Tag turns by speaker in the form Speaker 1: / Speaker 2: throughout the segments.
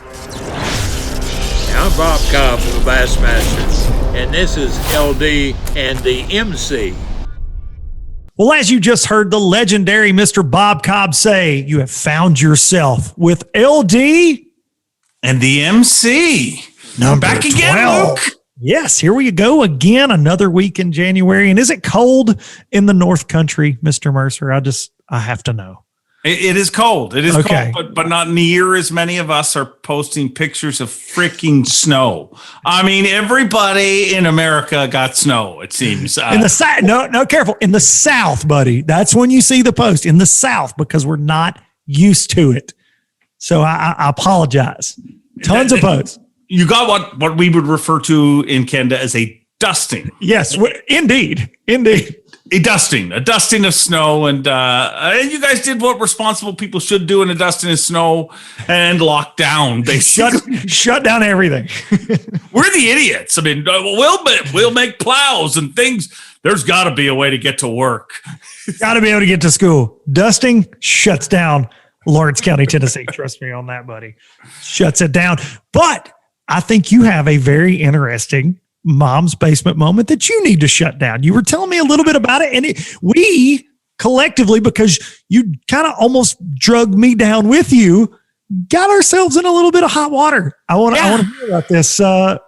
Speaker 1: I'm Bob Cobb from the Bassmasters, and this is LD and the MC.
Speaker 2: Well, as you just heard the legendary Mr. Bob Cobb say, you have found yourself with LD
Speaker 3: and the MC.
Speaker 2: Number
Speaker 3: back again,
Speaker 2: 12.
Speaker 3: Luke.
Speaker 2: Yes, here we go again, another week in January. And is it cold in the North Country, Mr. Mercer? I have to know.
Speaker 3: It is cold. It is cold, but not near as many of us are posting pictures of freaking snow. I mean, everybody in America got snow, it seems.
Speaker 2: In the South, no, careful. In the South, buddy, that's when you see the post. In the South, because we're not used to it. So I apologize. Tons of posts.
Speaker 3: You got what we would refer to in Canada as a dusting.
Speaker 2: Yes, indeed.
Speaker 3: A dusting of snow, and you guys did what responsible people should do in a dusting of snow and lock down, basically.
Speaker 2: Shut down everything.
Speaker 3: We're the idiots. I mean, we'll make plows and things. There's got to be a way to get to work.
Speaker 2: Got to be able to get to school. Dusting shuts down Lawrence County, Tennessee. Trust me on that, buddy. Shuts it down. But I think you have a very interesting mom's basement moment that you need to shut down. You were telling me a little bit about it, and we collectively, because you kind of almost drugged me down with you, got ourselves in a little bit of hot water. I want to hear about this, and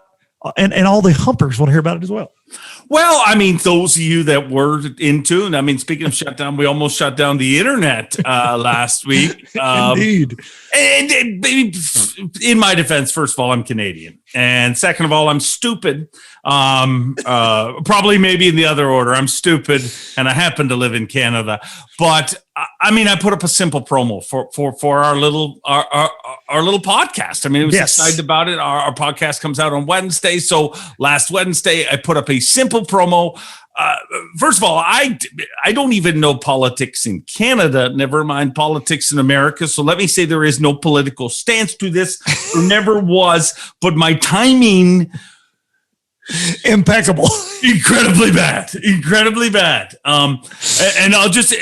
Speaker 2: all the humpers want to hear about it as well.
Speaker 3: Well, I mean, those of you that were in tune, I mean, speaking of shutdown, we almost shut down the internet last week.
Speaker 2: Indeed.
Speaker 3: And in my defense, first of all, I'm Canadian. And second of all, I'm stupid. Probably maybe in the other order. I'm stupid, and I happen to live in Canada. But I mean, I put up a simple promo for our little podcast. I mean, I was excited about it. Our podcast comes out on Wednesday. So last Wednesday, I put up a simple promo. First of all, I don't even know politics in Canada, never mind politics in America. So let me say there is no political stance to this. There never was, but my timing
Speaker 2: impeccable.
Speaker 3: Incredibly bad. And I'll just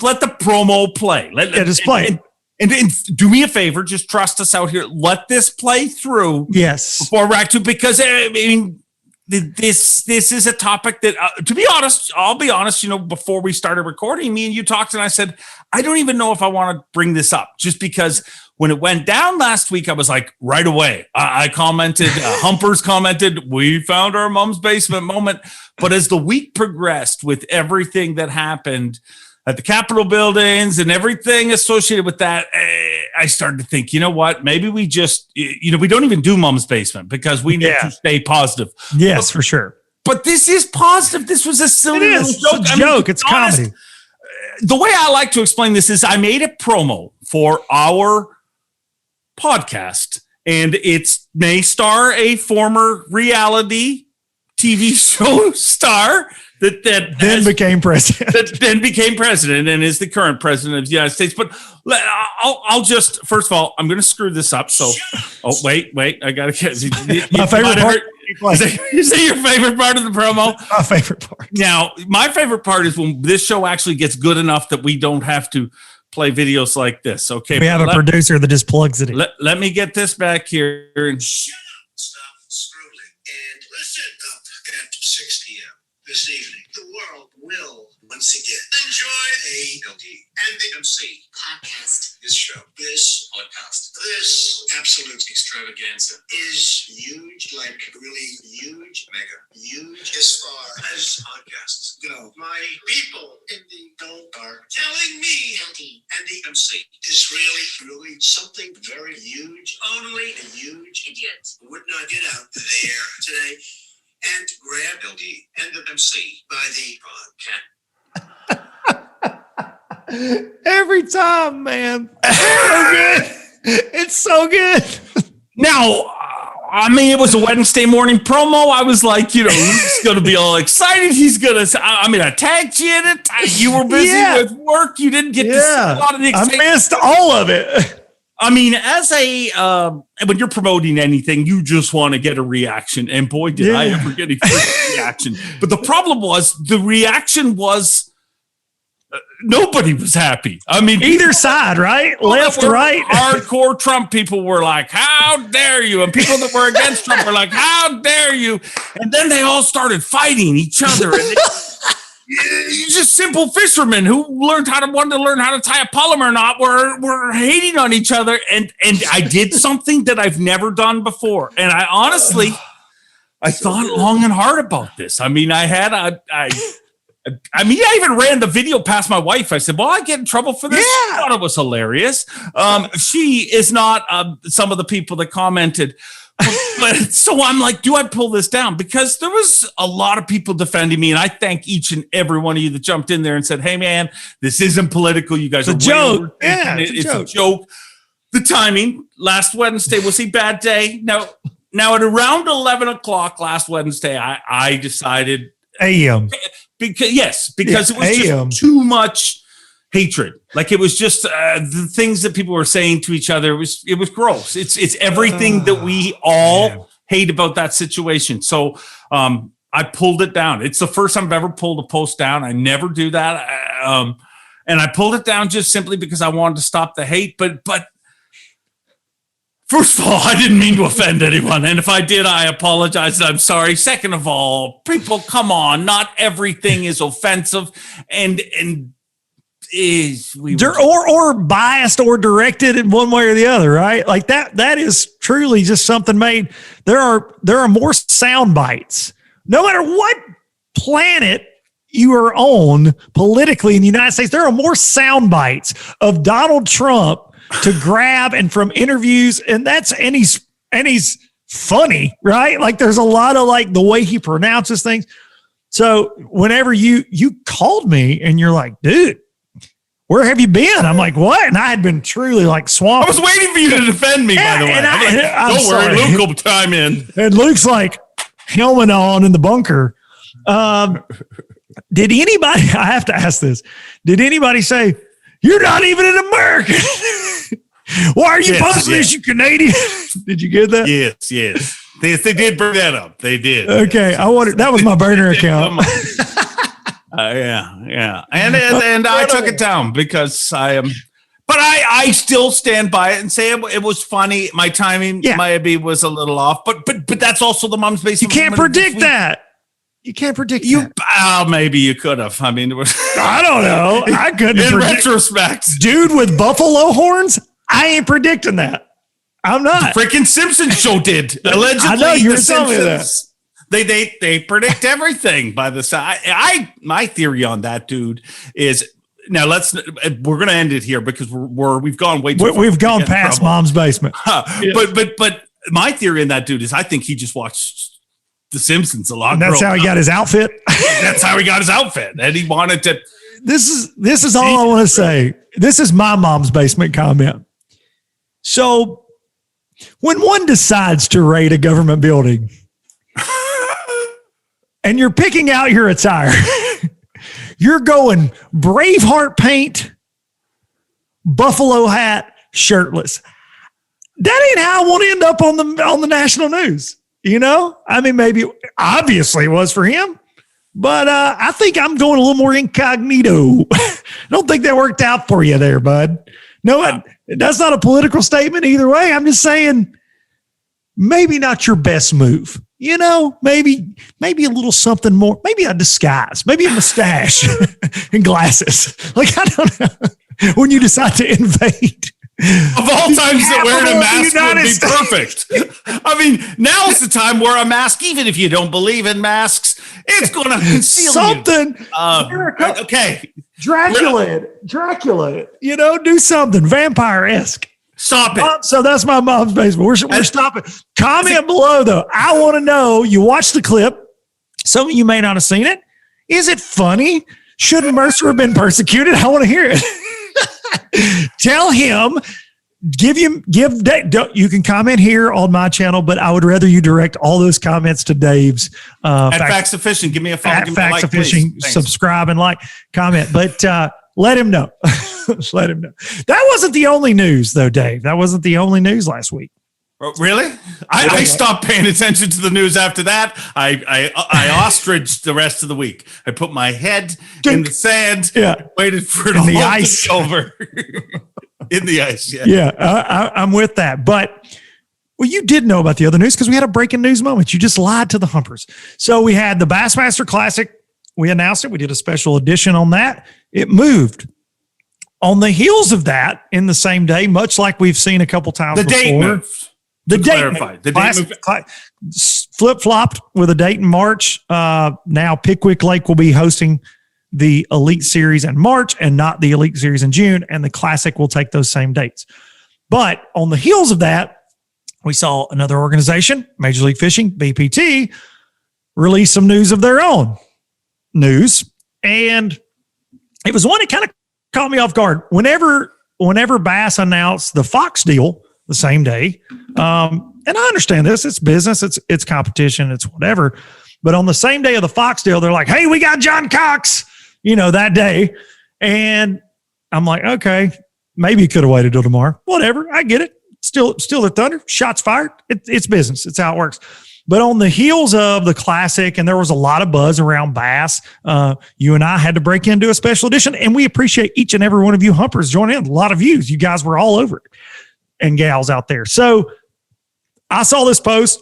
Speaker 3: let the promo play.
Speaker 2: Just play.
Speaker 3: And do me a favor, just trust us out here. Let this play through.
Speaker 2: Yes.
Speaker 3: Before we're to, because I mean, this is a topic that, to be honest, I'll be honest, before we started recording, me and you talked, and I said, I don't even know if I want to bring this up, just because when it went down last week, I was like, right away, I commented, Humpers commented, we found our mom's basement moment. But as the week progressed with everything that happened at the Capitol buildings and everything associated with that, I started to think, you know what, maybe we just, we don't even do mom's basement because we need to stay positive.
Speaker 2: Yes, for sure.
Speaker 3: But this is positive. This was a silly little joke.
Speaker 2: It's a joke. It's comedy.
Speaker 3: The way I like to explain this is I made a promo for our podcast, and it may star a former reality TV show star that then became president and is the current president of the United States. But I'll just, first of all, I'm going to screw this up. So, wait, I got to get
Speaker 2: my favorite part.
Speaker 3: Is that your favorite part of the promo?
Speaker 2: My favorite part.
Speaker 3: Now, my favorite part is when this show actually gets good enough that we don't have to play videos like this. Okay.
Speaker 2: We have a producer that just plugs it in.
Speaker 3: Let me get this back here.
Speaker 4: Shut up, stop scrolling, and listen up at 6 p.m. this evening. The world will once again enjoy ALD and the MC podcast. This show, this podcast, this absolute extravaganza is huge, like really huge, mega huge as far as podcasts go. My people in the know are telling me LD and the MC is really something very huge. Only a huge idiot would not get out there today and grab LD and the MC by the podcast.
Speaker 2: Every time, man. So good. It's so good.
Speaker 3: Now, I mean, it was a Wednesday morning promo. I was like, he's going to be all excited. He's going to, I tagged you in it. You were busy with work. You didn't get to see a lot of the excitement.
Speaker 2: I missed all of it.
Speaker 3: I mean, as when you're promoting anything, you just want to get a reaction. And boy, did I ever get a reaction. But the problem was the reaction was nobody was happy. I mean,
Speaker 2: either side, right? Left, right.
Speaker 3: Hardcore Trump people were like, how dare you? And people that were against Trump were like, how dare you? And then they all started fighting each other. And just simple fishermen who wanted to learn how to tie a polymer knot were hating on each other. And I did something that I've never done before. And I honestly, I thought long and hard about this. I mean, I even ran the video past my wife. I said, well, I get in trouble for this. Yeah. I thought it was hilarious. She is not some of the people that commented. But so I'm like, do I pull this down? Because there was a lot of people defending me. And I thank each and every one of you that jumped in there and said, hey, man, this isn't political. You guys are a joke. Yeah, it's a joke. The timing last Wednesday was a bad day. Now at around 11 o'clock last Wednesday, I decided
Speaker 2: AM.
Speaker 3: Because it was just too much hatred. Like it was just the things that people were saying to each other. It was gross. It's everything that we all hate about that situation. So I pulled it down. It's the first time I've ever pulled a post down. I never do that. And I pulled it down just simply because I wanted to stop the hate. But first of all, I didn't mean to offend anyone. And if I did, I apologize. I'm sorry. Second of all, people, come on. Not everything is offensive or
Speaker 2: biased or directed in one way or the other, right? Like that is truly just something made. There are more sound bites. No matter what planet you are on politically in the United States, there are more sound bites of Donald Trump to grab and from interviews, and he's funny, right? Like there's a lot of like the way he pronounces things. So whenever you called me and you're like, dude, where have you been? I'm like, what? And I had been truly like swamped.
Speaker 3: I was waiting for you to defend me, by the way. Don't worry, Luke will chime in.
Speaker 2: And Luke's like helmet on in the bunker. Did anybody, I have to ask this, did anybody say, you're not even in America? Why are you posting this, you Canadian? Did you get that?
Speaker 3: Yes. They did bring that up. They did.
Speaker 2: Okay. That was my burner account.
Speaker 3: Yeah. And I took it down because but I still stand by it and say it was funny. My timing maybe was a little off, but that's also the mom's basement.
Speaker 2: You can't predict that. You can't predict that.
Speaker 3: Maybe you could have. I mean,
Speaker 2: I don't know. I couldn't
Speaker 3: in retrospect.
Speaker 2: Dude with buffalo horns, I ain't predicting that. I'm not.
Speaker 3: The freaking Simpsons show did. Allegedly,
Speaker 2: I know you were telling me that.
Speaker 3: They predict everything by the side. My theory on that, dude, is now we're gonna end it here because we've gone way too far.
Speaker 2: We've gone past mom's basement.
Speaker 3: But my theory on that, dude, is I think he just watched The Simpsons a lot.
Speaker 2: And that's how he got his outfit.
Speaker 3: That's how he got his outfit, and he wanted to.
Speaker 2: This is all I want to say. This is my mom's basement comment. So, when one decides to raid a government building, and you're picking out your attire, you're going Braveheart paint, buffalo hat, shirtless. That ain't how I want to end up on the national news. You know, I mean, maybe obviously it was for him, but I think I'm going a little more incognito. I don't think that worked out for you there, bud. No, that's not a political statement either way. I'm just saying maybe not your best move. You know, maybe a little something more, maybe a disguise, maybe a mustache and glasses. Like, I don't know, when you decide to invade.
Speaker 3: Of all times that wearing a mask would be perfect. I mean, now's the time where a mask, even if you don't believe in masks, it's going to conceal
Speaker 2: something.
Speaker 3: Okay.
Speaker 2: Dracula, you know, do something vampire-esque.
Speaker 3: Stop it.
Speaker 2: So that's my mom's basement. We're stopping. Comment below, though. I want to know, you watched the clip. Some of you may not have seen it. Is it funny? Should Mercer have been persecuted? I want to hear it. Tell him, you can comment here on my channel, but I would rather you direct all those comments to Dave's.
Speaker 3: At Facts of Fishing. Give me a follow.
Speaker 2: At Facts of Fishing. Subscribe and comment. But let him know. Let him know. That wasn't the only news, though, Dave. That wasn't the only news last week.
Speaker 3: Oh, really? I stopped paying attention to the news after that. I ostriched the rest of the week. I put my head in the sand.
Speaker 2: Yeah.
Speaker 3: Waited for it
Speaker 2: In the
Speaker 3: all
Speaker 2: ice.
Speaker 3: to be over. In the ice, yeah.
Speaker 2: Yeah, I'm with that. But, well, you did know about the other news because we had a breaking news moment. You just lied to the Humpers. So we had the Bassmaster Classic. We announced it. We did a special edition on that. It moved. On the heels of that, in the same day, much like we've seen a couple times
Speaker 3: The
Speaker 2: before.
Speaker 3: date moved.
Speaker 2: The date
Speaker 3: clarified. The date moved.
Speaker 2: Flip-flopped with a date in March. Now Pickwick Lake will be hosting the Elite Series in March and not the Elite Series in June, and the Classic will take those same dates. But on the heels of that, we saw another organization, Major League Fishing, BPT, release some news of their own news. And it was one that kind of caught me off guard. Whenever Bass announced the Fox deal the same day, and I understand this, it's business, it's competition, it's whatever. But on the same day of the Fox deal, they're like, hey, we got John Cox, that day. And I'm like, okay, maybe you could have waited till tomorrow. Whatever, I get it. Still the Thunder, shots fired. It's business. It's how it works. But on the heels of the Classic, and there was a lot of buzz around Bass, you and I had to break into a special edition, and we appreciate each and every one of you Humpers joining in. A lot of views. You guys were all over it, and gals out there. So I saw this post.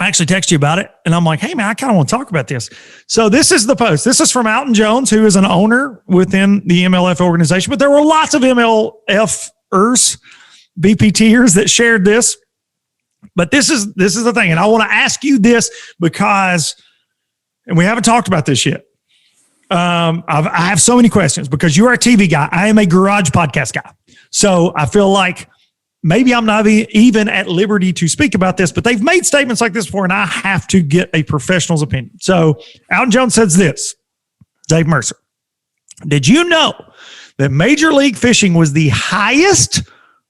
Speaker 2: I actually texted you about it, and I'm like, hey, man, I kind of want to talk about this. So this is the post. This is from Alton Jones, who is an owner within the MLF organization, but there were lots of MLFers, BPTers that shared this. But this is the thing, and I want to ask you this because, and we haven't talked about this yet. I have so many questions because you are a TV guy. I am a garage podcast guy. So I feel like maybe I'm not even at liberty to speak about this, but they've made statements like this before, and I have to get a professional's opinion. So Alton Jones says this, Dave Mercer, did you know that Major League Fishing was the highest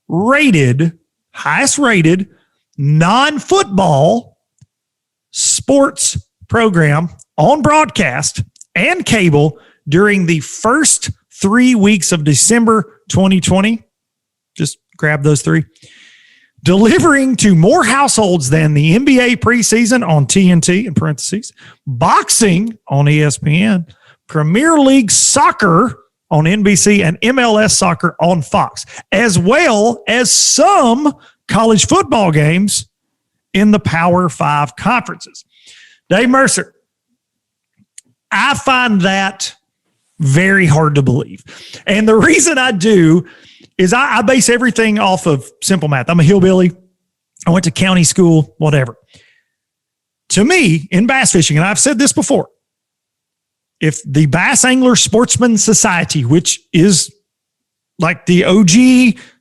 Speaker 2: rated non-football sports program on broadcast and cable during the first 3 weeks of December 2020? Just grab those three. Delivering to more households than the NBA preseason on TNT, in parentheses, boxing on ESPN, Premier League soccer on NBC, and MLS soccer on Fox, as well as some college football games in the Power 5 conferences. Dave Mercer, I find that very hard to believe. And the reason I do is I base everything off of simple math. I'm a hillbilly. I went to county school, whatever. To me, in bass fishing, and I've said this before, if the Bass Angler Sportsman Society, which is like the OG,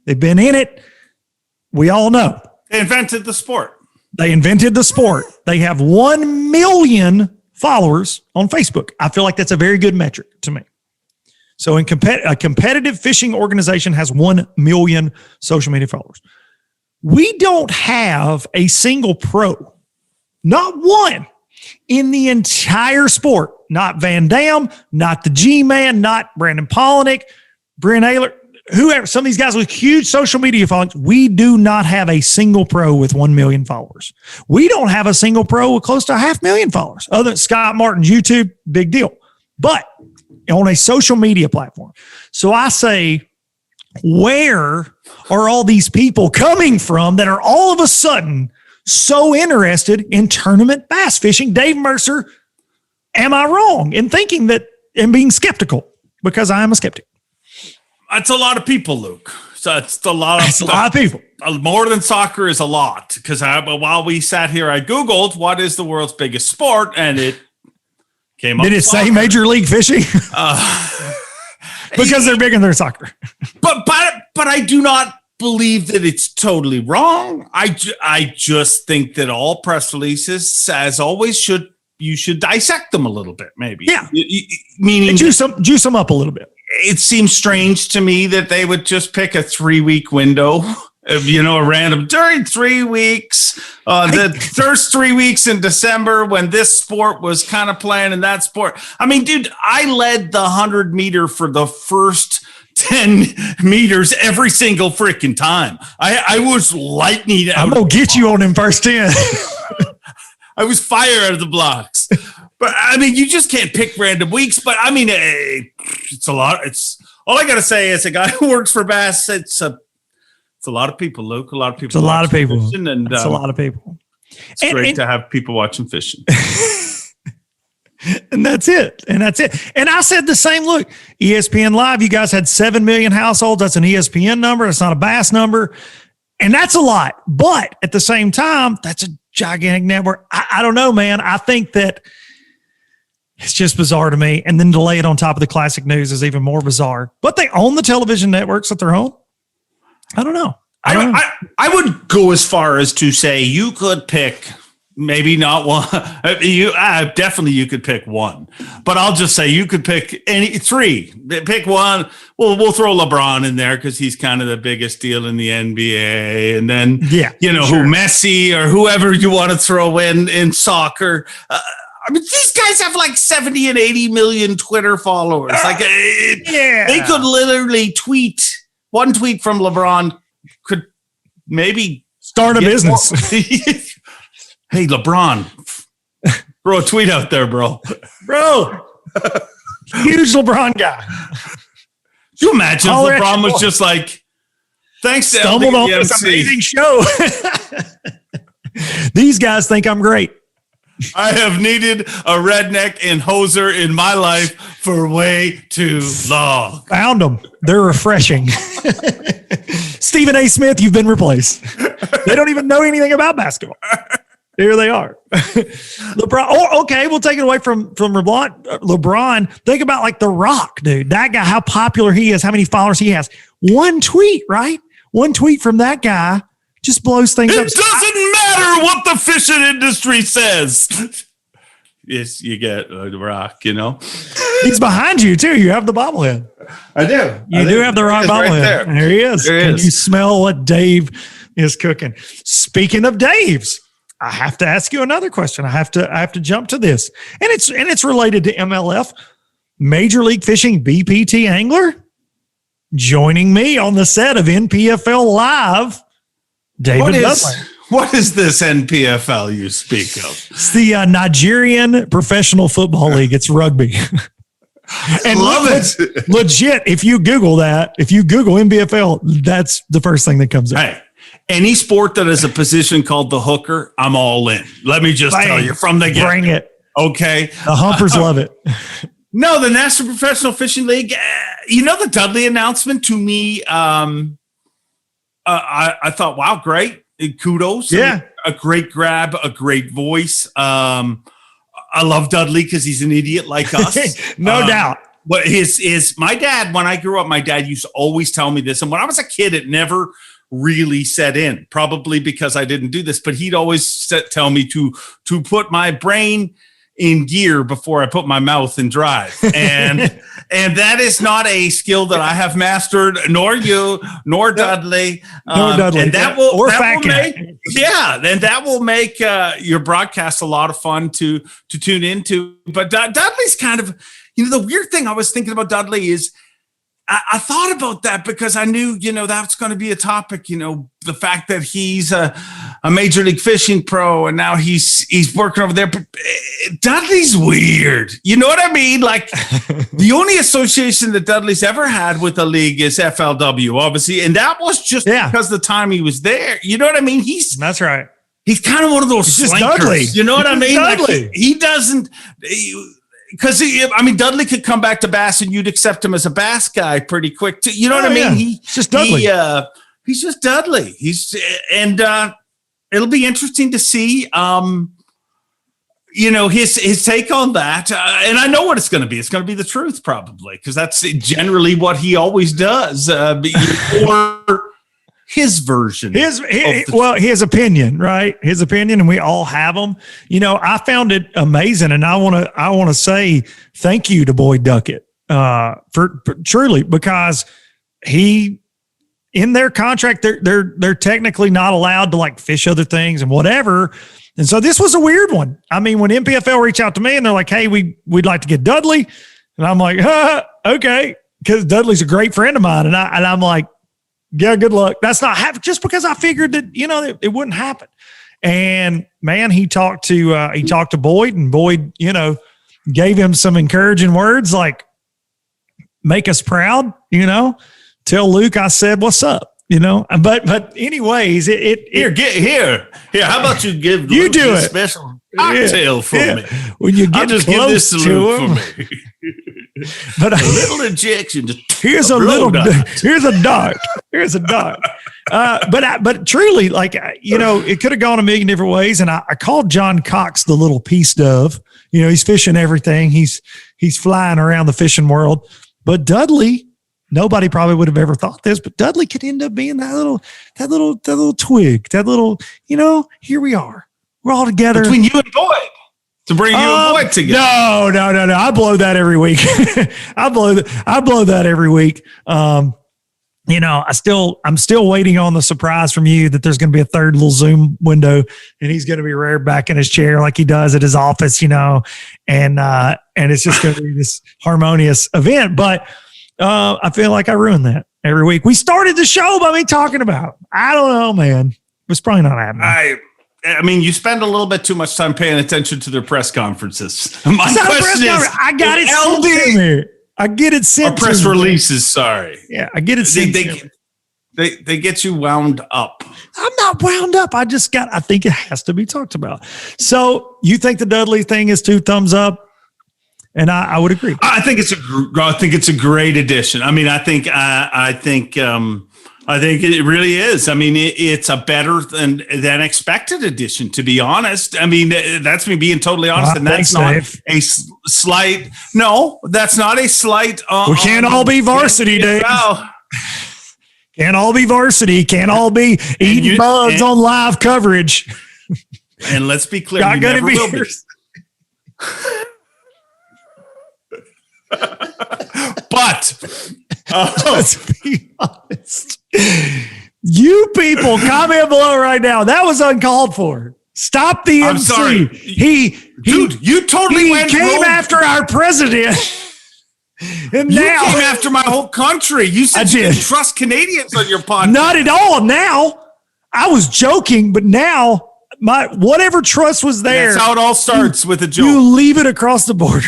Speaker 2: they've been in it, we all know.
Speaker 3: They invented the sport.
Speaker 2: They invented the sport. They have 1 million followers on Facebook. I feel like that's a very good metric to me. So a competitive fishing organization has 1 million social media followers. We don't have a single pro, not one, in the entire sport. Not Van Dam, not the G-Man, not Brandon Polnick, Brent Ayler, whoever, some of these guys with huge social media followings. We do not have a single pro with 1 million followers. We don't have a single pro with close to 500,000 followers. Other than Scott Martin's YouTube, big deal. But on a social media platform. So I say, where are all these people coming from that are all of a sudden so interested in tournament bass fishing? Dave Mercer, am I wrong in thinking that and being skeptical? Because I am a skeptic.
Speaker 3: That's a lot of people, Luke. So it's a lot of
Speaker 2: people.
Speaker 3: More than soccer is a lot. Because while we sat here, I Googled what is the world's biggest sport, and it came up.
Speaker 2: Did it say Major League Fishing? Because they're bigger than soccer.
Speaker 3: But I do not believe that it's totally wrong. I just think that all press releases, as always, you should dissect them a little bit, maybe.
Speaker 2: Yeah.
Speaker 3: Meaning
Speaker 2: juice them up a little bit.
Speaker 3: It seems strange to me that they would just pick a 3-week window of, a random during 3 weeks, the first 3 weeks in December when this sport was kind of playing in that sport. I mean, dude, I led the 100 meter for the first 10 meters every single freaking time. I was lightning out.
Speaker 2: I'm going to get you on them first 10.
Speaker 3: I was fire out of the blocks. But I mean, you just can't pick random weeks. But I mean, it's a lot. It's all I got to say is a guy who works for Bass. It's a lot of people, Luke. A lot of people.
Speaker 2: It's a lot of people.
Speaker 3: Fishing, and
Speaker 2: it's a lot of people.
Speaker 3: It's great to have people watching fishing.
Speaker 2: And that's it. And I said the same. Look, ESPN Live, you guys had 7 million households. That's an ESPN number. It's not a Bass number. And that's a lot. But at the same time, that's a gigantic network. I don't know, man. I think that it's just bizarre to me. And then to lay it on top of the classic news is even more bizarre. But they own the television networks that they're on. I don't know.
Speaker 3: I would go as far as to say you could pick. Maybe not one. Definitely you could pick one, but I'll just say you could pick any three. Pick one. We'll throw LeBron in there because he's kind of the biggest deal in the NBA, and then who Messi or whoever you want to throw in soccer. I mean, these guys have like 70 and 80 million Twitter followers. They could literally tweet. One tweet from LeBron could maybe
Speaker 2: start a business.
Speaker 3: Hey, LeBron, throw a tweet out there, bro.
Speaker 2: Huge LeBron guy.
Speaker 3: Can you imagine if LeBron was just like, thanks to
Speaker 2: stumbled on this amazing show. These guys think I'm great.
Speaker 3: I have needed a redneck and hoser in my life for way too long.
Speaker 2: Found them. They're refreshing. Stephen A. Smith, you've been replaced. They don't even know anything about basketball. Here they are. LeBron. Oh, okay. We'll take it away from LeBron. Think about like The Rock, dude. That guy, how popular he is, how many followers he has. One tweet, right? One tweet from that guy just blows things up.
Speaker 3: It doesn't matter what the fishing industry says. Yes, you get The Rock,
Speaker 2: He's behind you, too. You have the bobblehead.
Speaker 3: I do.
Speaker 2: You do have the Rock bobblehead. Right there he is. Can you smell what Dave is cooking? Speaking of Dave's, I have to ask you another question. I have to jump to this. And it's related to MLF. Major League Fishing BPT angler joining me on the set of NPFL Live, David Dudley.
Speaker 3: What is this NPFL you speak of?
Speaker 2: It's the Nigerian Professional Football League. It's rugby. And
Speaker 3: love it.
Speaker 2: Legit, if you Google NPFL, that's the first thing that comes up.
Speaker 3: Hey. Any sport that is a position called the hooker, I'm all in. Let me just tell you from the get.
Speaker 2: Bring it.
Speaker 3: Okay.
Speaker 2: The humpers love it.
Speaker 3: No, the National Professional Fishing League, the Dudley announcement to me, I thought, wow, great. Kudos.
Speaker 2: Yeah.
Speaker 3: A great grab, a great voice. I love Dudley because he's an idiot like us.
Speaker 2: No doubt.
Speaker 3: But my dad, when I grew up, my dad used to always tell me this. And when I was a kid, it never really set in, probably because I didn't do this, but he'd always tell me to put my brain in gear before I put my mouth in drive. And and that is not a skill that I have mastered, nor you, nor Dudley.
Speaker 2: Dudley.
Speaker 3: And that will make your broadcast a lot of fun to tune into. But Dudley's kind of, the weird thing I was thinking about Dudley is I thought about that because I knew, that's going to be a topic, the fact that he's a Major League Fishing pro and now he's working over there. But Dudley's weird. You know what I mean? Like the only association that Dudley's ever had with the league is FLW, obviously. And that was just because the time he was there. You know what I mean?
Speaker 2: That's right.
Speaker 3: He's kind of one of those slankers. Dudley. You know what I mean?
Speaker 2: Dudley.
Speaker 3: Like he doesn't... Because Dudley could come back to Bass and you'd accept him as a Bass guy pretty quick too. You know what I mean?
Speaker 2: Yeah. He's just Dudley.
Speaker 3: He's just Dudley. It'll be interesting to see, his take on that. And I know what it's going to be. It's going to be the truth probably because that's generally what he always does. Or his version. His
Speaker 2: opinion, right? His opinion, and we all have them. I found it amazing, and I want to say thank you to Boyd Duckett for truly, because he, in their contract, they're technically not allowed to like fish other things and whatever. And so this was a weird one. I mean, when NPFL reached out to me and they're like, "Hey, we'd like to get Dudley," and I'm like, okay. because Dudley's a great friend of mine. And I'm like, yeah, good luck. That's not happening, just because I figured that, it wouldn't happen. And man, he talked to Boyd, and Boyd, gave him some encouraging words like, make us proud, tell Luke I said, what's up? But anyways,
Speaker 3: here. How about you give
Speaker 2: you
Speaker 3: Luke
Speaker 2: do
Speaker 3: this
Speaker 2: it
Speaker 3: special cocktail for me?
Speaker 2: When you get
Speaker 3: I'll just
Speaker 2: close
Speaker 3: give this to Luke
Speaker 2: him,
Speaker 3: for me.
Speaker 2: But
Speaker 3: A little injection.
Speaker 2: here's a dart. But truly, it could have gone a million different ways. And I called John Cox the little peace dove. He's fishing everything. He's flying around the fishing world. But Dudley, nobody probably would have ever thought this, but Dudley could end up being that little twig, that little, here we are. We're all together.
Speaker 3: Between you and Boyd. To bring you and Boyd together.
Speaker 2: No. I blow that every week. I blow that every week. I'm still waiting on the surprise from you that there's going to be a third little Zoom window, and he's going to be reared back in his chair like he does at his office, and it's just going to be this harmonious event. But I feel like I ruined that every week. We started the show by me talking about, I don't know, man. It was probably not happening.
Speaker 3: I mean, you spend a little bit too much time paying attention to their press conferences. My question is,
Speaker 2: I got it sent to me. I get it sent to me.
Speaker 3: Press releases, sorry.
Speaker 2: Yeah, I get it sent to me.
Speaker 3: They get you wound up.
Speaker 2: I'm not wound up. I think it has to be talked about. So you think the Dudley thing is 2 thumbs up? And I would agree.
Speaker 3: I think it's a great addition. I mean, I think it really is. I mean, it's a better than expected addition, to be honest. I mean, that's me being totally honest. And that's not a slight. No, that's not a slight.
Speaker 2: We can't all be varsity, Dave. Can't all be varsity. Can't all be eating bugs on live coverage.
Speaker 3: And let's be clear. Not going to be. But
Speaker 2: let's be honest. You people, comment below right now. That was uncalled for. Stop the
Speaker 3: I'm
Speaker 2: MC.
Speaker 3: Sorry. Dude, you totally
Speaker 2: came after our president. And
Speaker 3: you
Speaker 2: now
Speaker 3: came after my whole country. You said you didn't trust Canadians on your podcast.
Speaker 2: Not at all. Now, I was joking, but now my whatever trust was there.
Speaker 3: That's how it all starts, with a joke.
Speaker 2: You leave it across the border.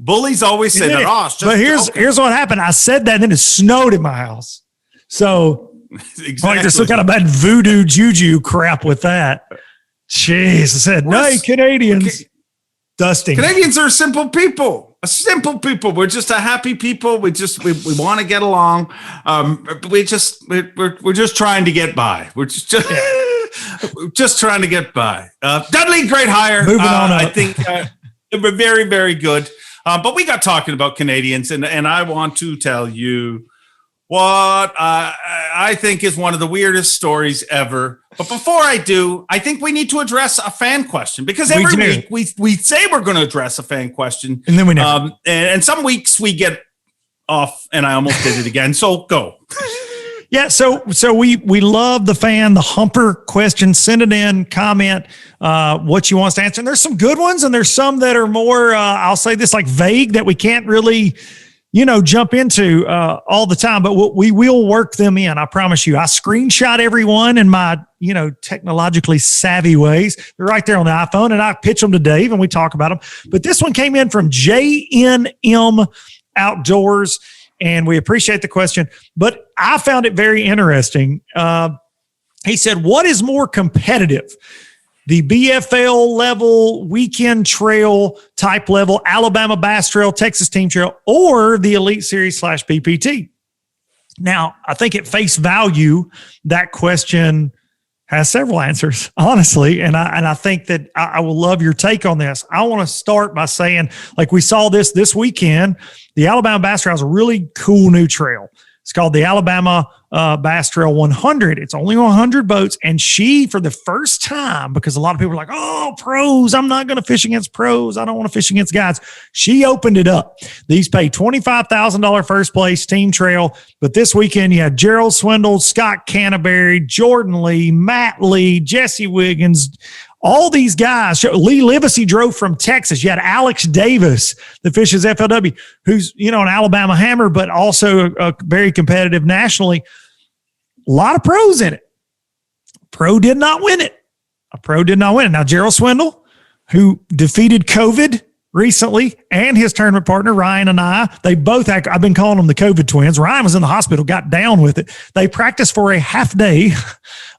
Speaker 3: Bullies always say that.
Speaker 2: But here's what happened. I said that, and then it snowed in my house. So
Speaker 3: exactly.
Speaker 2: There's some kind of bad voodoo juju crap with that. Jeez, I said, no, Canadians. Dusting.
Speaker 3: Canadians are simple people. We're just a happy people. We want to get along. We're just trying to get by. We're just trying to get by. Dudley, great hire.
Speaker 2: Moving on up.
Speaker 3: I think we're very, very good. But we got talking about Canadians, and I want to tell you what I think is one of the weirdest stories ever. But before I do, I think we need to address a fan question, because every week we say we're going to address a fan question,
Speaker 2: and then we never.
Speaker 3: And some weeks we get off, and I almost did it again. So go.
Speaker 2: Yeah, so we love the humper question. Send it in, comment what you want us to answer. And there's some good ones, and there's some that are more, I'll say this, like vague, that we can't really, jump into all the time. But we will work them in. I promise you. I screenshot everyone in my, technologically savvy ways. They're right there on the iPhone, and I pitch them to Dave, and we talk about them. But this one came in from JNM Outdoors. And we appreciate the question, but I found it very interesting. He said, what is more competitive? The BFL level, weekend trail type level, Alabama Bass Trail, Texas Team Trail, or the Elite Series / PPT? Now, I think at face value, that question has several answers, honestly. And I think that I will love your take on this. I want to start by saying, like we saw this weekend, the Alabama Bass Trail is a really cool new trail. It's called the Alabama Bass Trail 100. It's only 100 boats. And she, for the first time, because a lot of people are like, oh, pros, I'm not going to fish against pros. I don't want to fish against guys. She opened it up. These pay $25,000 first place team trail. But this weekend, you had Gerald Swindle, Scott Canterbury, Jordan Lee, Matt Lee, Jesse Wiggins, All these guys, Lee Livesey drove from Texas. You had Alex Davis, that fishes FLW, who's, an Alabama hammer, but also very competitive nationally. A lot of pros in it. Pro did not win it. A pro did not win it. Now, Gerald Swindle, who defeated COVID recently, and his tournament partner, Ryan and they both I've been calling them the COVID twins. Ryan was in the hospital, got down with it. They practiced for a half day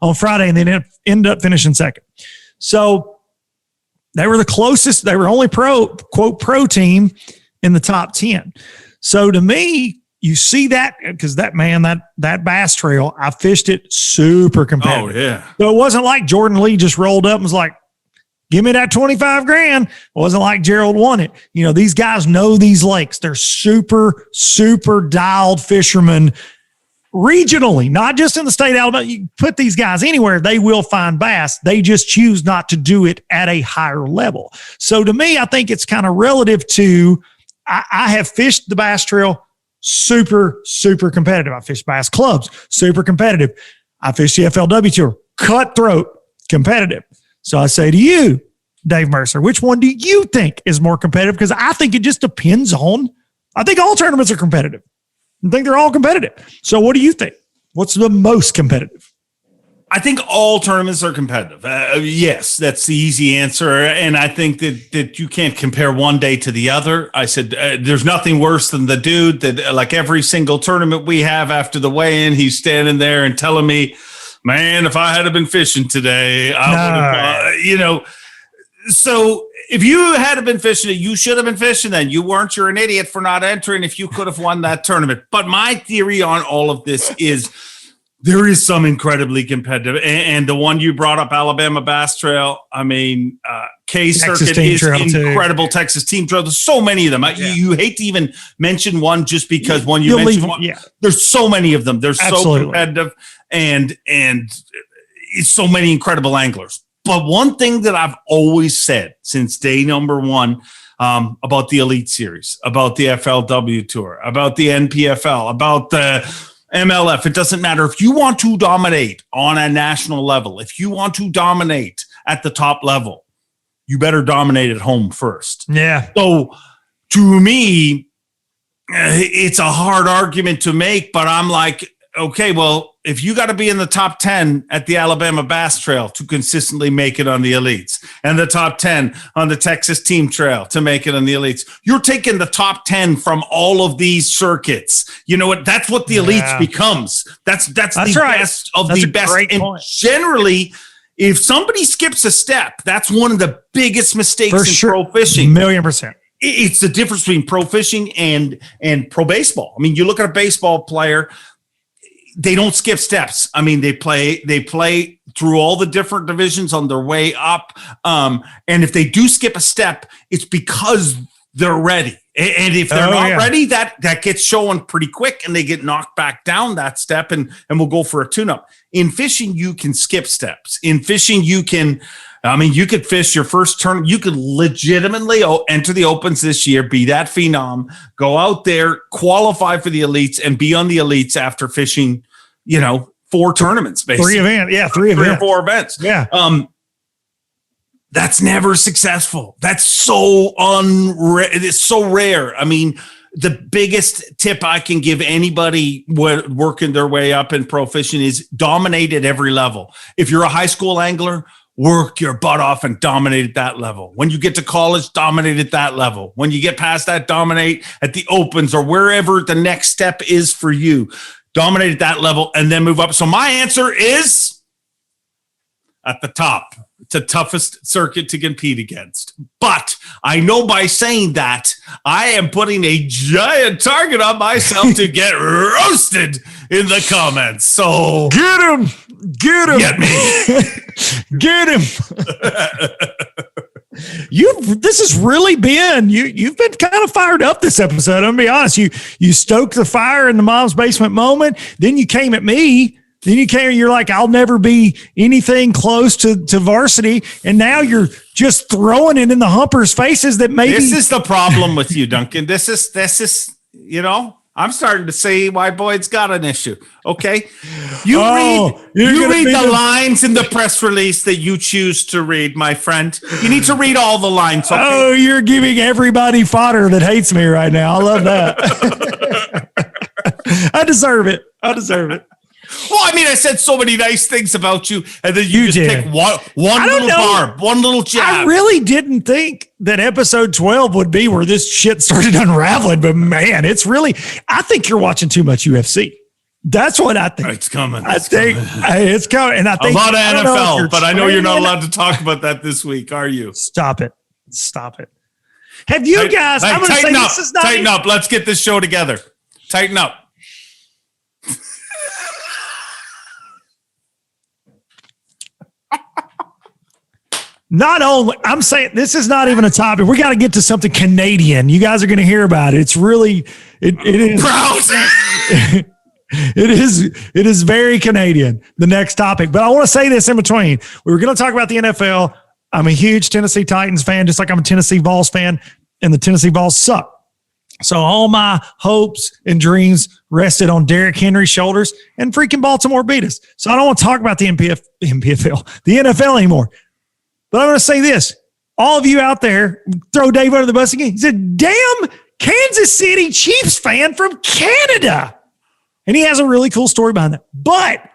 Speaker 2: on Friday and then ended up finishing second. So they were the closest. They were only quote pro team in the top 10. So to me, you see that because that bass trail, I fished it super competitive.
Speaker 3: Oh yeah.
Speaker 2: So it wasn't like Jordan Lee just rolled up and was like, give me that 25 grand. It wasn't like Gerald won it. These guys know these lakes. They're super, super dialed fishermen regionally, not just in the state of Alabama. You put these guys anywhere, they will find bass. They just choose not to do it at a higher level. So to me, I think it's kind of relative to, I have fished the bass trail super, super competitive. I fished bass clubs, super competitive. I fished the FLW tour, cutthroat, competitive. So I say to you, Dave Mercer, which one do you think is more competitive? Because I think it just depends on, I think all tournaments are competitive. I think they're all competitive. So what do you think? What's the most competitive?
Speaker 3: I think all tournaments are competitive. Yes, that's the easy answer. And I think that you can't compare one day to the other. I said, there's nothing worse than the dude that like every single tournament we have after the weigh-in, he's standing there and telling me, man, if I had been fishing today, I would have, So if you had been fishing, you should have been fishing then. You weren't. You're an idiot for not entering if you could have won that tournament. But my theory on all of this is there is some incredibly competitive. And the one you brought up, Alabama Bass Trail, I mean, K-Circuit is incredible. Too. Texas Team Trail. There's so many of them. You hate to even mention one just because when you mention one, there's so many of them. They're so competitive and it's so many incredible anglers. But one thing that I've always said since day number one about the Elite Series, about the FLW Tour, about the NPFL, about the MLF, it doesn't matter. If you want to dominate on a national level, if you want to dominate at the top level, you better dominate at home first.
Speaker 2: Yeah.
Speaker 3: So to me, it's a hard argument to make, but I'm like, okay, well, if you got to be in the top 10 at the Alabama Bass Trail to consistently make it on the Elites and the top 10 on the Texas Team Trail to make it on the Elites, you're taking the top 10 from all of these circuits. You know what? That's what the Elites becomes. That's the best of the best. And generally, if somebody skips a step, that's one of the biggest mistakes in pro fishing.
Speaker 2: 1,000,000%.
Speaker 3: It's the difference between pro fishing and pro baseball. I mean, you look at a baseball player, they don't skip steps. I mean, they play through all the different divisions on their way up. And if they do skip a step, it's because they're ready. And if they're not ready, that gets shown pretty quick and they get knocked back down that step and we'll go for a tune-up. In fishing, you can skip steps. In fishing, you could fish your first turn. You could legitimately enter the opens this year, be that phenom, go out there, qualify for the Elites, and be on the Elites after fishing, 4 tournaments, basically.
Speaker 2: 3 events. 3
Speaker 3: or 4 events.
Speaker 2: Yeah.
Speaker 3: That's never successful. That's so it is so rare. I mean, the biggest tip I can give anybody working their way up in pro fishing is dominate at every level. If you're a high school angler, work your butt off and dominate at that level. When you get to college, dominate at that level. When you get past that, dominate at the opens or wherever the next step is for you. Dominate at that level and then move up. So my answer is at the top. It's the toughest circuit to compete against. But I know by saying that, I am putting a giant target on myself to get roasted in the comments. So
Speaker 2: get him.
Speaker 3: Get me.
Speaker 2: Get him. This has really been, you've been kind of fired up this episode. I'm gonna be honest. You stoked the fire in the mom's basement moment. Then you came at me. Then you're like, I'll never be anything close to varsity. And now you're just throwing it in the humpers' faces that maybe.
Speaker 3: This is the problem with you, Duncan. This is, I'm starting to see why Boyd's got an issue. Okay. You read the lines in the press release that you choose to read, my friend. You need to read all the lines. Okay?
Speaker 2: Oh, you're giving everybody fodder that hates me right now. I love that. I deserve it.
Speaker 3: Well, I mean, I said so many nice things about you, and then you just pick one little barb, one little jab.
Speaker 2: I really didn't think that episode 12 would be where this shit started unraveling, but man, I think you're watching too much UFC. That's what I think.
Speaker 3: It's coming.
Speaker 2: It's coming. And I think
Speaker 3: a lot of NFL, but I know you're not allowed to talk about that this week, are you?
Speaker 2: Stop it. Have you guys, I'm going to say this is not
Speaker 3: tighten up. Let's get this show together. Tighten up.
Speaker 2: Not only, I'm saying this is not even a topic. We got to get to something Canadian. You guys are going to hear about it. It's really, it is. It is very Canadian, the next topic. But I want to say this in between. We were going to talk about the NFL. I'm a huge Tennessee Titans fan, just like I'm a Tennessee Vols fan, and the Tennessee Vols suck. So all my hopes and dreams rested on Derrick Henry's shoulders, and freaking Baltimore beat us. So I don't want to talk about the MPFL, the NFL anymore. But I'm going to say this. All of you out there, throw Dave under the bus again. He's a damn Kansas City Chiefs fan from Canada. And he has a really cool story behind that. But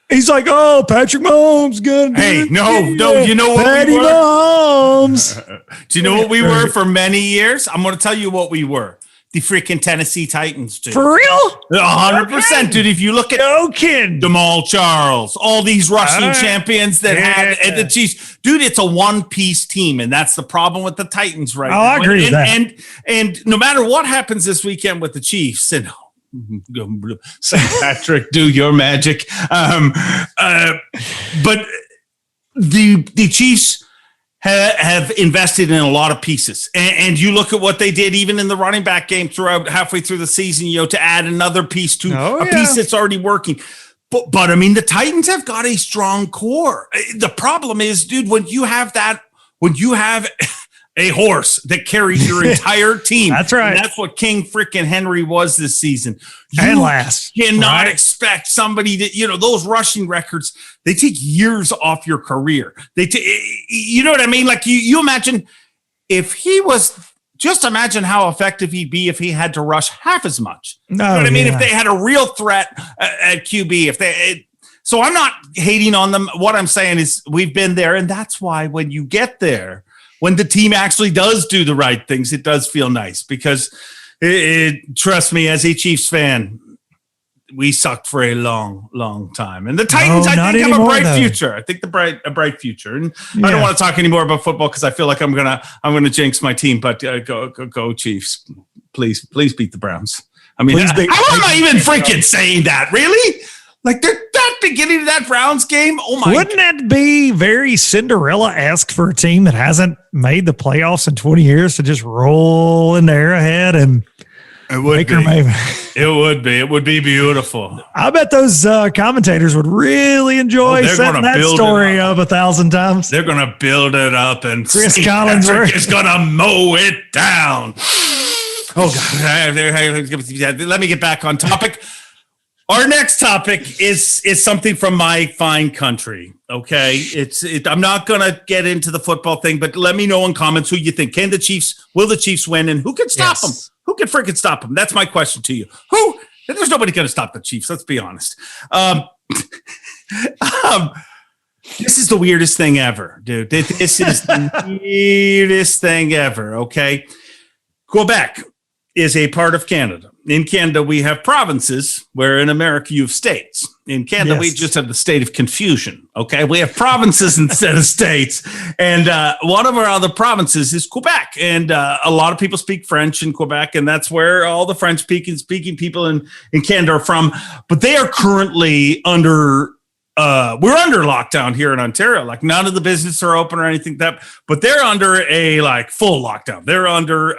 Speaker 2: he's like, oh, Patrick Mahomes good.
Speaker 3: Hey, no, you know what
Speaker 2: Patty
Speaker 3: we were?
Speaker 2: Mahomes.
Speaker 3: Do you know what we were for many years? I'm going to tell you what we were. The freaking Tennessee Titans, dude.
Speaker 2: For real?
Speaker 3: 100%, dude. If you look at
Speaker 2: no kidding.
Speaker 3: Jamal Charles, all these rushing champions that had the Chiefs, dude, it's a one-piece team, and that's the problem with the Titans right now.
Speaker 2: I agree with that.
Speaker 3: And no matter what happens this weekend with the Chiefs, and St. Patrick, do your magic. But the Chiefs have invested in a lot of pieces. And you look at what they did even in the running back game halfway through the season, to add another piece to piece that's already working. But I mean, the Titans have got a strong core. The problem is, dude, when you have a horse that carries your entire team.
Speaker 2: That's right.
Speaker 3: That's what King freaking Henry was this season.
Speaker 2: And last.
Speaker 3: You cannot expect somebody to, those rushing records, they take years off your career. You know what I mean? Like you imagine if he was, just imagine how effective he'd be if he had to rush half as much. You know what I mean? If they had a real threat at QB, so I'm not hating on them. What I'm saying is we've been there. And that's why when you get there, when the team actually does do the right things, it does feel nice because trust me, as a Chiefs fan, we sucked for a long, long time. And the Titans, I think, have a bright future. I think a bright future. And I don't want to talk anymore about football because I feel like I'm gonna jinx my team. But go Chiefs, please beat the Browns. I mean, how am I even freaking saying that? Really? Like that beginning of that Browns game. Oh my!
Speaker 2: Wouldn't that be very Cinderella-esque for a team that hasn't made the playoffs in 20 years to just roll in their ahead and
Speaker 3: it would be. It would be beautiful.
Speaker 2: I bet those commentators would really enjoy setting that story up 1,000 times.
Speaker 3: They're going to build it up, and
Speaker 2: Chris Collinsworth
Speaker 3: is going to mow it down. Oh God! Let me get back on topic. Our next topic is something from my fine country. Okay, I'm not gonna get into the football thing, but let me know in comments who you think. Will the Chiefs win, and who can stop them? Who can freaking stop them? That's my question to you. There's nobody gonna stop the Chiefs. Let's be honest. This is the weirdest thing ever, dude. This is the weirdest thing ever. Okay, Quebec is a part of Canada. In Canada, we have provinces, where in America, you have states. In Canada, we just have the state of confusion, okay? We have provinces instead of states. And one of our other provinces is Quebec. And a lot of people speak French in Quebec, and that's where all the French-speaking people in Canada are from. But they are currently under... we're under lockdown here in Ontario. Like none of the businesses are open or anything but they're under a full lockdown. They're under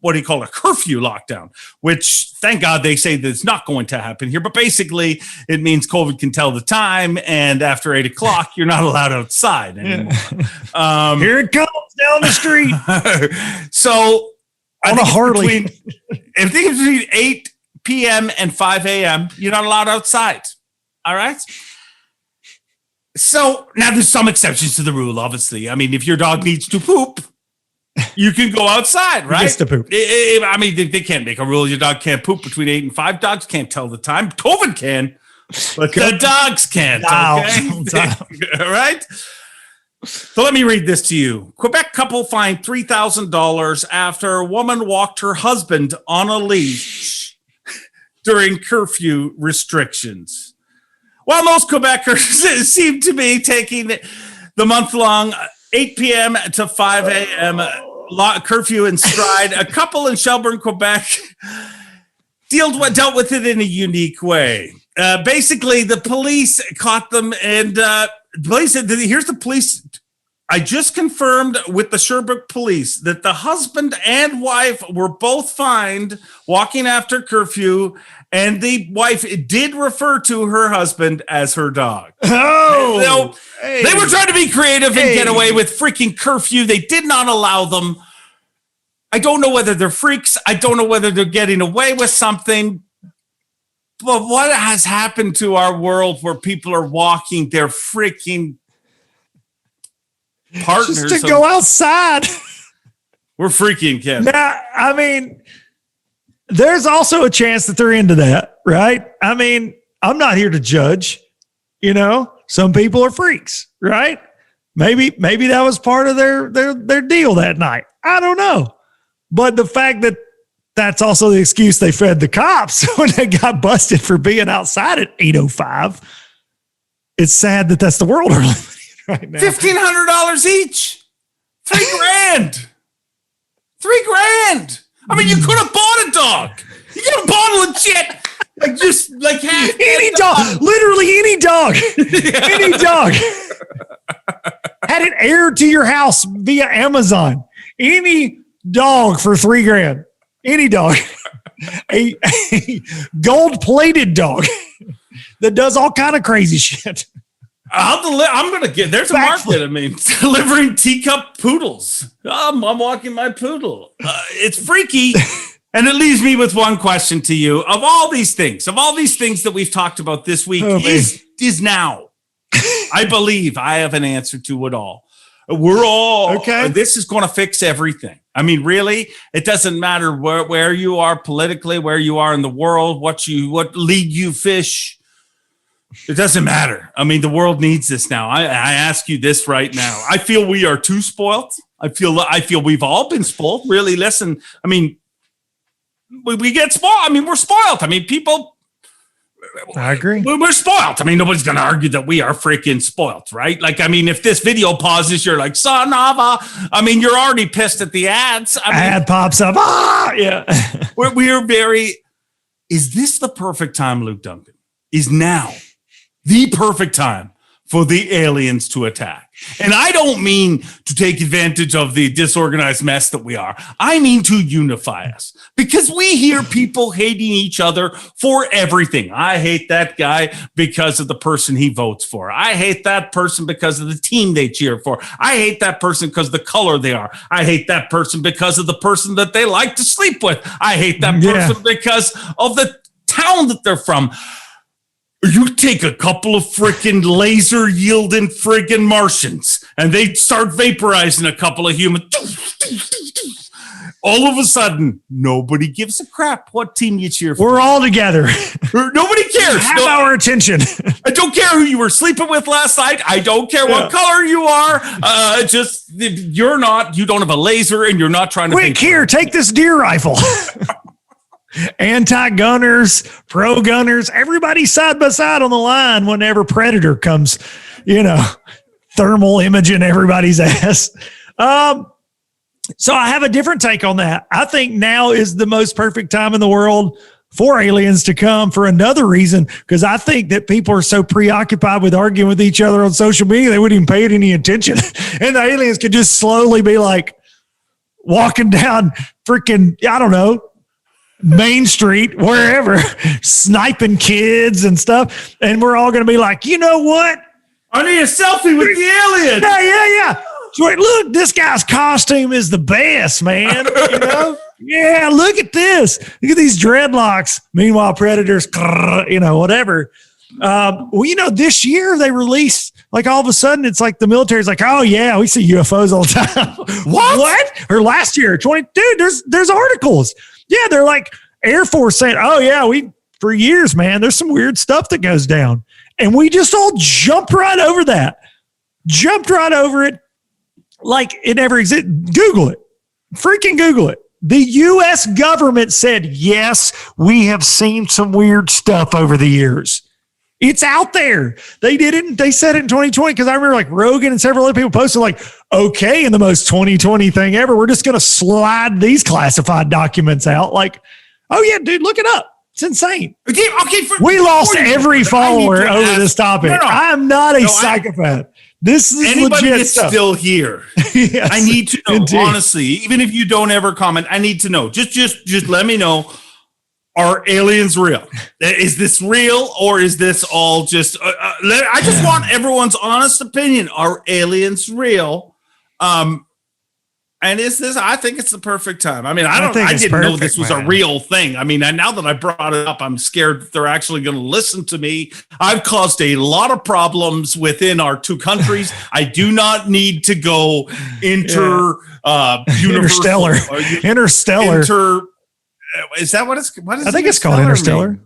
Speaker 3: what do you call a curfew lockdown, which thank God they say that's not going to happen here. But basically it means COVID can tell the time. And after 8:00, you're not allowed outside anymore.
Speaker 2: Here it comes down the street.
Speaker 3: So
Speaker 2: On a Harley.
Speaker 3: I think it's between 8 p.m. and 5 a.m. You're not allowed outside. All right. So now there's some exceptions to the rule, obviously. I mean, if your dog needs to poop, you can go outside, right?
Speaker 2: He gets to poop.
Speaker 3: I mean, they can't make a rule. Your dog can't poop between 8 and 5. Dogs can't tell the time. COVID can, but the dogs can't. Okay? All right. So let me read this to you. Quebec couple fined $3,000 after a woman walked her husband on a leash during curfew restrictions. While most Quebecers seem to be taking the month-long 8 p.m. to 5 a.m. curfew in stride, a couple in Shelburne, Quebec, dealt with it in a unique way. Basically, the police caught them, and the police said, here's the police. I just confirmed with the Sherbrooke police that the husband and wife were both fined walking after curfew, and the wife did refer to her husband as her dog.
Speaker 2: Oh,
Speaker 3: they were trying to be creative and get away with freaking curfew. They did not allow them. I don't know whether they're freaks. I don't know whether they're getting away with something. But what has happened to our world where people are walking their freaking partners
Speaker 2: just to go outside?
Speaker 3: We're freaking, Ken.
Speaker 2: Now, I mean, there's also a chance that they're into that, right? I mean, I'm not here to judge. You know, some people are freaks, right? Maybe that was part of their deal that night. I don't know. But the fact that that's also the excuse they fed the cops when they got busted for being outside at 8:05. It's sad that that's the world we're living in right now.
Speaker 3: $1,500 each. $3,000. $3,000. I mean, you could have bought a dog. You could have bought legit, like
Speaker 2: any dog, literally any dog, any dog. Had it aired to your house via Amazon. Any dog for $3,000. Any dog, a gold-plated dog that does all kind of crazy shit.
Speaker 3: I'm gonna get. There's a market. I mean, delivering teacup poodles. I'm walking my poodle. It's freaky, and it leaves me with one question to you. Of all these things that we've talked about this week, is now. I believe I have an answer to it all. We're all okay. This is going to fix everything. I mean, really, it doesn't matter where you are politically, where you are in the world, what league you fish. It doesn't matter. I mean, the world needs this now. I ask you this right now. I feel we are too spoiled. I feel we've all been spoiled. Really, listen. I mean, we get spoiled. I mean, we're spoiled. I mean, people.
Speaker 2: I agree.
Speaker 3: We're spoiled. I mean, nobody's going to argue that we are freaking spoiled, right? Like, I mean, if this video pauses, you're like, son of a. I mean, you're already pissed at the ads.
Speaker 2: Ad pops up. Yeah.
Speaker 3: We're very. Is this the perfect time, Luke Duncan? Is now the perfect time for the aliens to attack? And I don't mean to take advantage of the disorganized mess that we are. I mean to unify us, because we hear people hating each other for everything. I hate that guy because of the person he votes for. I hate that person because of the team they cheer for. I hate that person because of the color they are. I hate that person because of the person that they like to sleep with. I hate that person because of the town that they're from. You take a couple of freaking laser yielding friggin' Martians and they start vaporizing a couple of humans. All of a sudden, nobody gives a crap what team you cheer for.
Speaker 2: We're all together.
Speaker 3: Nobody cares.
Speaker 2: Have our attention.
Speaker 3: I don't care who you were sleeping with last night. I don't care what color you are. You don't have a laser and you're not trying to.
Speaker 2: Quick, here, take this deer rifle. Anti-gunners, pro-gunners, everybody side by side on the line whenever Predator comes, thermal imaging everybody's ass. So I have a different take on that. I think now is the most perfect time in the world for aliens to come for another reason, because I think that people are so preoccupied with arguing with each other on social media, they wouldn't even pay it any attention. And the aliens could just slowly be like walking down freaking, I don't know, Main Street, wherever, sniping kids and stuff. And we're all going to be like, you know what?
Speaker 3: I need a selfie with the alien.
Speaker 2: Yeah. Look, this guy's costume is the best, man. Yeah, look at this. Look at these dreadlocks. Meanwhile, predators, whatever. This year they released, like, all of a sudden it's like the military's like, oh yeah, we see UFOs all the time. What? Or last year, dude, there's articles. Yeah, they're like Air Force saying, oh yeah, for years, man, there's some weird stuff that goes down. And we just all jumped right over that. Jumped right over it like it never existed. Google it. Freaking Google it. The U.S. government said, yes, we have seen some weird stuff over the years. It's out there. They said it in 2020 because I remember like Rogan and several other people posted like, okay, in the most 2020 thing ever, we're just going to slide these classified documents out. Like, oh yeah, dude, look it up. It's insane.
Speaker 3: Okay,
Speaker 2: we lost every follower over this topic. No. I'm not a psychopath. This is
Speaker 3: anybody
Speaker 2: legit
Speaker 3: that's
Speaker 2: stuff.
Speaker 3: Still here.
Speaker 2: Yes,
Speaker 3: I need to know,
Speaker 2: indeed.
Speaker 3: honestly, even if you don't ever comment, I need to know. Just let me know. Are aliens real? Is this real, or is this all just? I just want everyone's honest opinion. Are aliens real? And is this? I think it's the perfect time. I mean, I didn't know this was a real thing. I mean, and now that I brought it up, I'm scared they're actually going to listen to me. I've caused a lot of problems within our two countries. I do not need to go interstellar. Is that what it's? What is?
Speaker 2: I think it's called Interstellar.
Speaker 3: Mean?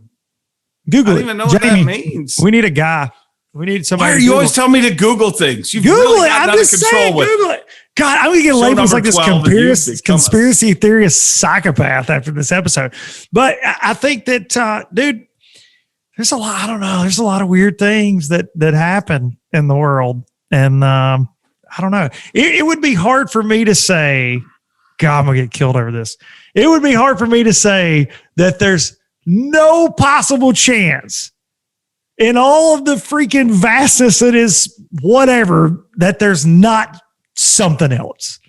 Speaker 2: Google it.
Speaker 3: I don't even know what that means.
Speaker 2: We need a guy. We need somebody.
Speaker 3: Why are you always telling me to Google things?
Speaker 2: Google it. I'm just saying, Google it. God, I'm gonna get labels like this conspiracy theorist psychopath after this episode. But I think that, dude, there's a lot. I don't know. There's a lot of weird things that happen in the world, and I don't know. It would be hard for me to say, God, I'm gonna get killed over this. It would be hard for me to say that there's no possible chance in all of the freaking vastness that is whatever that there's not something else.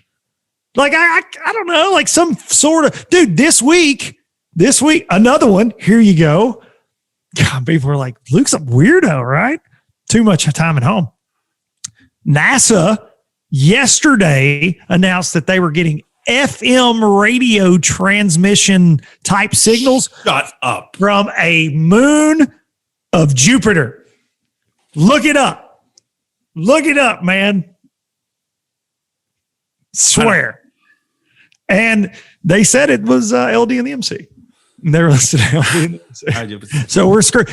Speaker 2: Like, I don't know, like some sort of, dude, this week, another one, here you go. God, people are like, Luke's a weirdo, right? Too much time at home. NASA yesterday announced that they were getting FM radio transmission type signals.
Speaker 3: Shut up.
Speaker 2: From a moon of Jupiter. Look it up. Look it up, man. Swear. And they said it was LD and the MC. And they were listed LD and the MC. So we're screwed.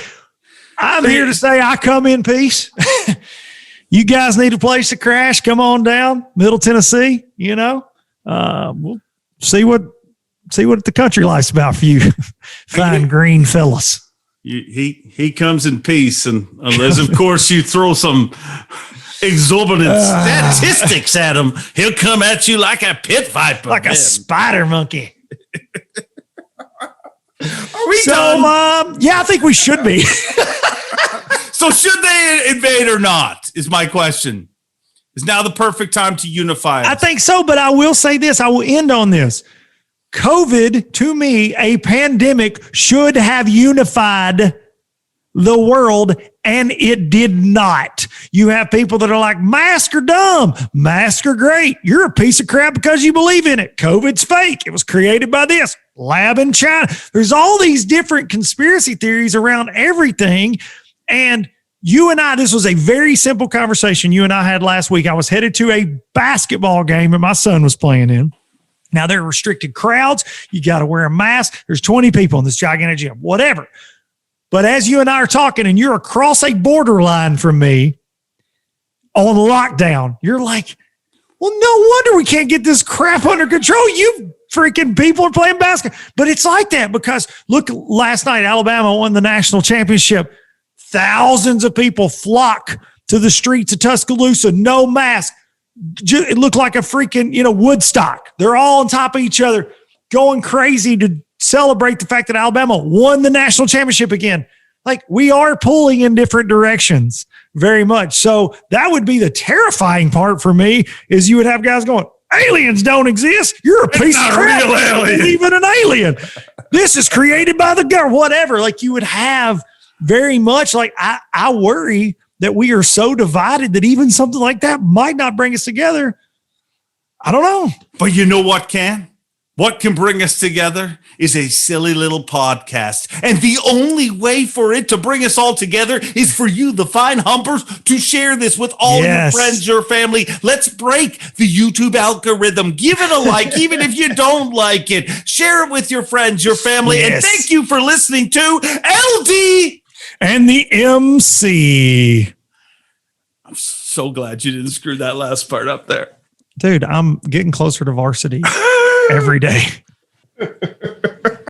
Speaker 2: I'm here to say I come in peace. You guys need a place to crash. Come on down. Middle Tennessee, we'll see what the country life's about for you. Fine green fellas.
Speaker 3: He comes in peace, and unless of course you throw some exorbitant statistics at him, he'll come at you like a pit viper,
Speaker 2: like a spider monkey.
Speaker 3: Are we done?
Speaker 2: Yeah, I think we should be.
Speaker 3: So should they invade or not? Is my question. Is now the perfect time to unify us?
Speaker 2: I think so, but I will say this. I will end on this. COVID, to me, a pandemic should have unified the world, and it did not. You have people that are like, masks are dumb, masks are great. You're a piece of crap because you believe in it. COVID's fake. It was created by this lab in China. There's all these different conspiracy theories around everything. And you and I, this was a very simple conversation you and I had last week. I was headed to a basketball game that my son was playing in. Now, there are restricted crowds. You got to wear a mask. There's 20 people in this gigantic gym, whatever. But as you and I are talking and you're across a borderline from me on lockdown, you're like, well, no wonder we can't get this crap under control. You freaking people are playing basketball. But it's like that because, look, last night, Alabama won the national championship. Thousands of people flock to the streets of Tuscaloosa, no mask. It looked like a freaking, Woodstock. They're all on top of each other, going crazy to celebrate the fact that Alabama won the national championship again. Like, we are pulling in different directions very much. So that would be the terrifying part for me is you would have guys going, aliens don't exist. You're a piece of crap. It's even an alien. This is created by the government, whatever. Like, you would have very much like, I worry that we are so divided that even something like that might not bring us together. I don't know.
Speaker 3: But you know what can? What can bring us together is a silly little podcast. And the only way for it to bring us all together is for you, the fine humpers, to share this with all your friends, your family. Let's break the YouTube algorithm. Give it a like, even if you don't like it. Share it with your friends, your family. And thank you for listening to LD
Speaker 2: and the MC.
Speaker 3: I'm so glad you didn't screw that last part up there.
Speaker 2: Dude, I'm getting closer to varsity every day.